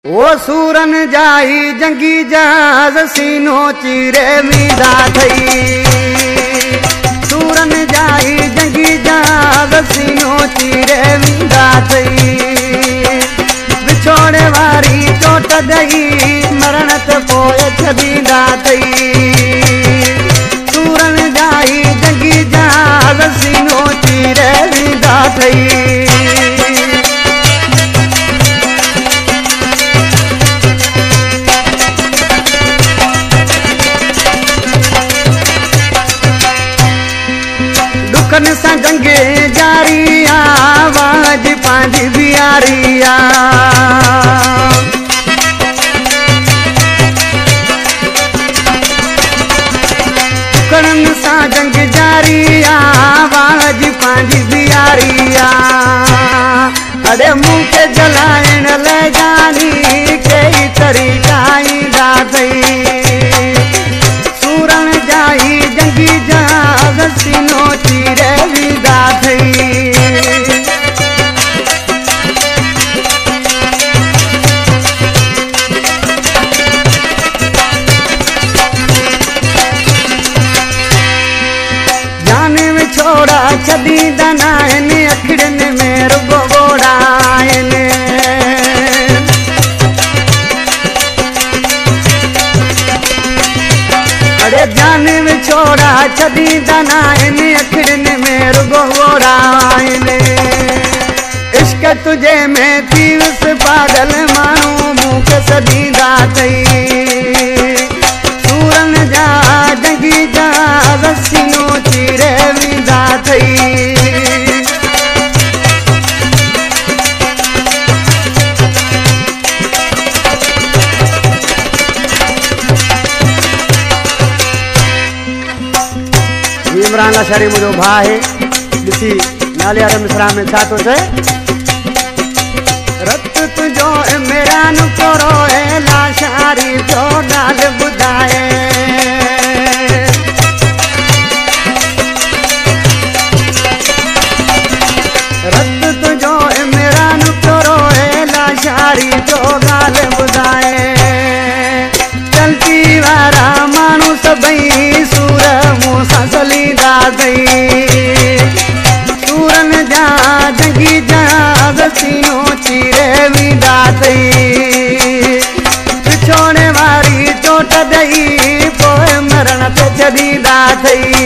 ओ सूरन जाई जंगी जहाज सीनो चीरे वींदा थई। सूरन जाई जंगी जहाज सीनो चीरे वींदा थई। विछोड़े वारी चोट दई मरण ते पोइ छॾींदा थई। सूरन जाई जंगी जहाज सीनो चीरे वींदा थई। दुखन सां जंग जारी आवाज पंहिंजी बियारी दुखन सां जंग जारी आवाज पंहिंजी बियारी अरे मुंह के जलाइण लाइ जानी कई तरीक़ा ईंदा अथई। सूरन जाई जंगी जहाज सीनो चीरे वींदा थई। जाने में छोड़ा छॾींदा न आहिनि अखिड़ियुनि में रुॻो ॻोड़ा आहिनि। अरे जाने में छोड़ा छॾींदा न आहिनि अखिड़ियुनि में रुॻो ॻोड़ा आहिनि। इश्क तुझे में थी वियुसि पागल माण्हू मूं खे सॾींदा अथई। सूरन जा जंगी जहाज सीनो चीरे वींदा अथई। इमरान लाशारी मुझो भाउ है। ॾिसी नाले वारे मिसरा में छा थो चए। रत तुंहिंजो इमरान कोरो है लाशारी जो ॻाल्हि ॿुधाए। रत तुंहिंजो इमरान कोरो है लाशारी जो ॻाल्हि ॿुधाए। चलती वारा माण्हू सभई सूर मूं सां सलींदा अथई। सूरन जा जंगी जहाज सीनो चीरे वींदा अथई। विछोड़े वारी चोट दई पोइ मरण ते छॾींदा अथई।